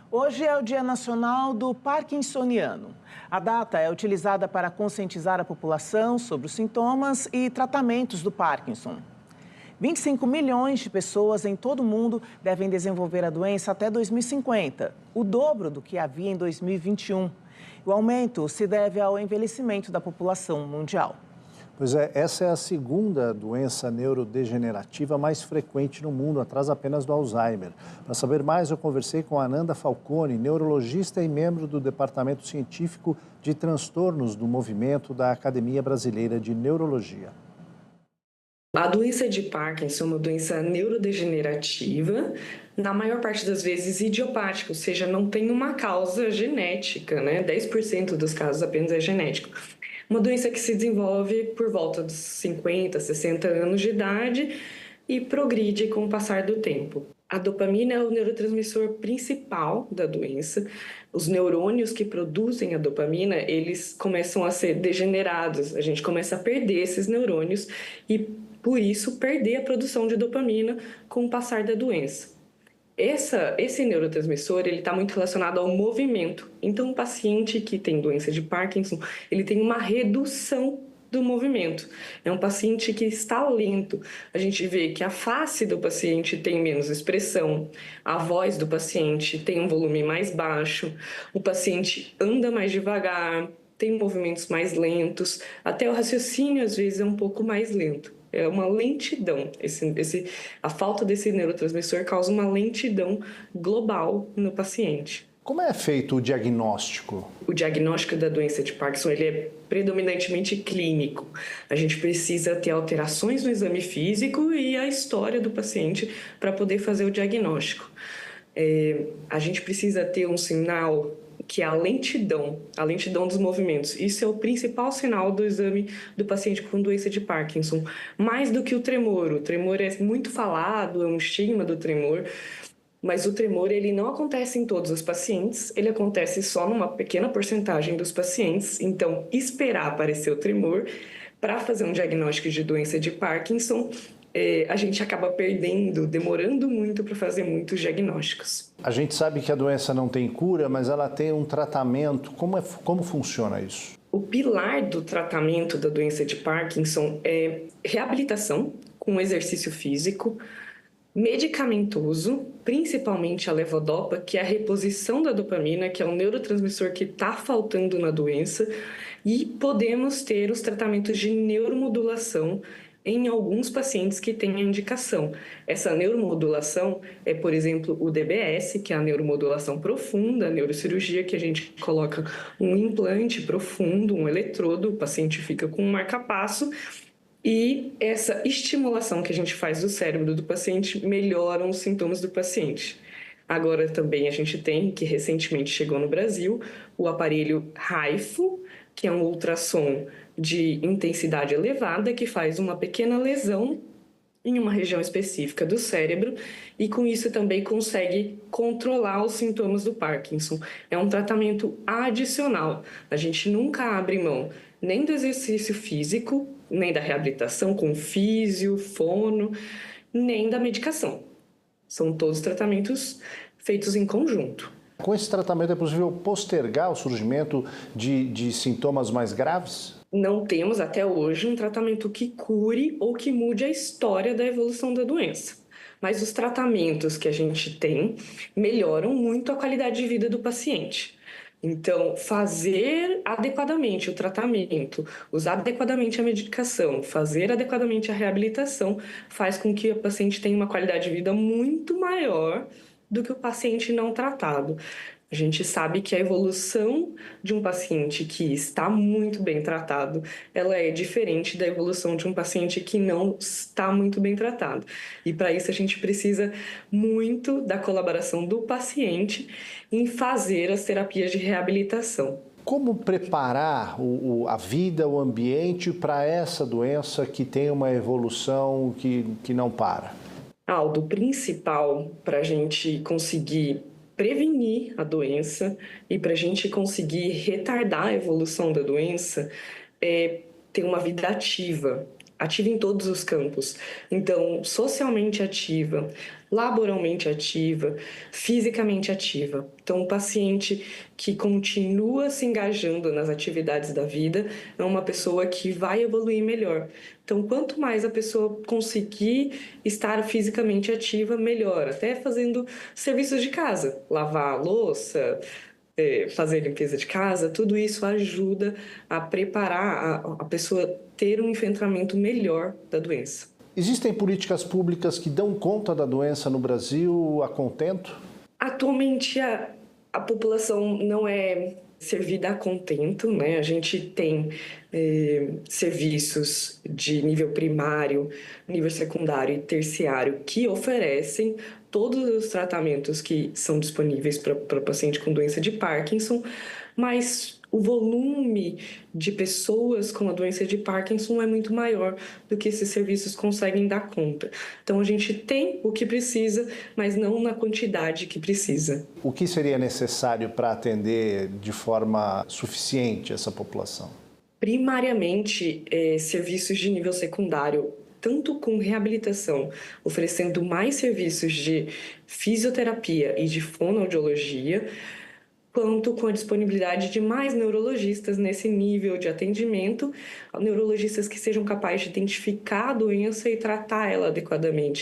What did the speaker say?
Hoje é o Dia Nacional do Parkinsoniano. A data é utilizada para conscientizar a população sobre os sintomas e tratamentos do Parkinson. 25 milhões de pessoas em todo o mundo devem desenvolver a doença até 2050, o dobro do que havia em 2021. O aumento se deve ao envelhecimento da população mundial. Pois é, essa é a segunda doença neurodegenerativa mais frequente no mundo, atrás apenas do Alzheimer. Para saber mais, eu conversei com a Ananda Falcone, neurologista e membro do Departamento Científico de Transtornos do Movimento da Academia Brasileira de Neurologia. A doença de Parkinson é uma doença neurodegenerativa, na maior parte das vezes idiopática, ou seja, não tem uma causa genética, né? 10% dos casos apenas é genético. Uma doença que se desenvolve por volta dos 50, 60 anos de idade e progride com o passar do tempo. A dopamina é o neurotransmissor principal da doença. Os neurônios que produzem a dopamina, eles começam a ser degenerados. A gente começa a perder esses neurônios e, por isso, perder a produção de dopamina com o passar da doença. Esse neurotransmissor está muito relacionado ao movimento. Então, o paciente que tem doença de Parkinson, ele tem uma redução do movimento. É um paciente que está lento. A gente vê que a face do paciente tem menos expressão, a voz do paciente tem um volume mais baixo, o paciente anda mais devagar, tem movimentos mais lentos, até o raciocínio às vezes é um pouco mais lento. É uma lentidão. A falta desse neurotransmissor causa uma lentidão global no paciente. Como é feito o diagnóstico? O diagnóstico da doença de Parkinson ele é predominantemente clínico. A gente precisa ter alterações no exame físico e a história do paciente para poder fazer o diagnóstico. A gente precisa ter um sinal que é a lentidão dos movimentos. Isso é o principal sinal do exame do paciente com doença de Parkinson, mais do que o tremor. O tremor é muito falado, é um estigma do tremor, mas o tremor ele não acontece em todos os pacientes, ele acontece só numa pequena porcentagem dos pacientes. Então, esperar aparecer o tremor para fazer um diagnóstico de doença de Parkinson, a gente acaba demorando muito para fazer muitos diagnósticos. A gente sabe que a doença não tem cura, mas ela tem um tratamento. Como funciona isso? O pilar do tratamento da doença de Parkinson é reabilitação com exercício físico, medicamentoso, principalmente a levodopa, que é a reposição da dopamina, que é um neurotransmissor que está faltando na doença, e podemos ter os tratamentos de neuromodulação em alguns pacientes que têm a indicação. Essa neuromodulação é, por exemplo, o DBS, que é a neuromodulação profunda, a neurocirurgia, que a gente coloca um implante profundo, um eletrodo, o paciente fica com um marca-passo, e essa estimulação que a gente faz do cérebro do paciente melhora os sintomas do paciente. Agora também a gente tem, que recentemente chegou no Brasil, o aparelho HIFU, que é um ultrassom de intensidade elevada que faz uma pequena lesão em uma região específica do cérebro e com isso também consegue controlar os sintomas do Parkinson. É um tratamento adicional. A gente nunca abre mão nem do exercício físico, nem da reabilitação com físio, fono, nem da medicação. São todos tratamentos feitos em conjunto. Com esse tratamento é possível postergar o surgimento de sintomas mais graves? Não temos até hoje um tratamento que cure ou que mude a história da evolução da doença. Mas os tratamentos que a gente tem melhoram muito a qualidade de vida do paciente. Então, fazer adequadamente o tratamento, usar adequadamente a medicação, fazer adequadamente a reabilitação, faz com que o paciente tenha uma qualidade de vida muito maior do que o paciente não tratado. A gente sabe que a evolução de um paciente que está muito bem tratado, ela é diferente da evolução de um paciente que não está muito bem tratado. E para isso a gente precisa muito da colaboração do paciente em fazer as terapias de reabilitação. Como preparar a vida, o ambiente para essa doença que tem uma evolução que não para? Aldo, o principal para a gente conseguir prevenir a doença e para a gente conseguir retardar a evolução da doença é ter uma vida ativa. ativa em todos os campos. Então, socialmente ativa, laboralmente ativa, fisicamente ativa. Então, o paciente que continua se engajando nas atividades da vida é uma pessoa que vai evoluir melhor. Então, quanto mais a pessoa conseguir estar fisicamente ativa, melhor. Até fazendo serviços de casa, lavar a louça, fazer limpeza de casa, tudo isso ajuda a preparar a pessoa ter um enfrentamento melhor da doença. Existem políticas públicas que dão conta da doença no Brasil a contento? Atualmente, a população não é servida a contento, né? A gente tem serviços de nível primário, nível secundário e terciário que oferecem todos os tratamentos que são disponíveis para o paciente com doença de Parkinson, mas o volume de pessoas com a doença de Parkinson é muito maior do que esses serviços conseguem dar conta. Então, a gente tem o que precisa, mas não na quantidade que precisa. O que seria necessário para atender de forma suficiente essa população? Primariamente, serviços de nível secundário, tanto com reabilitação, oferecendo mais serviços de fisioterapia e de fonoaudiologia, quanto com a disponibilidade de mais neurologistas nesse nível de atendimento, neurologistas que sejam capazes de identificar a doença e tratar ela adequadamente.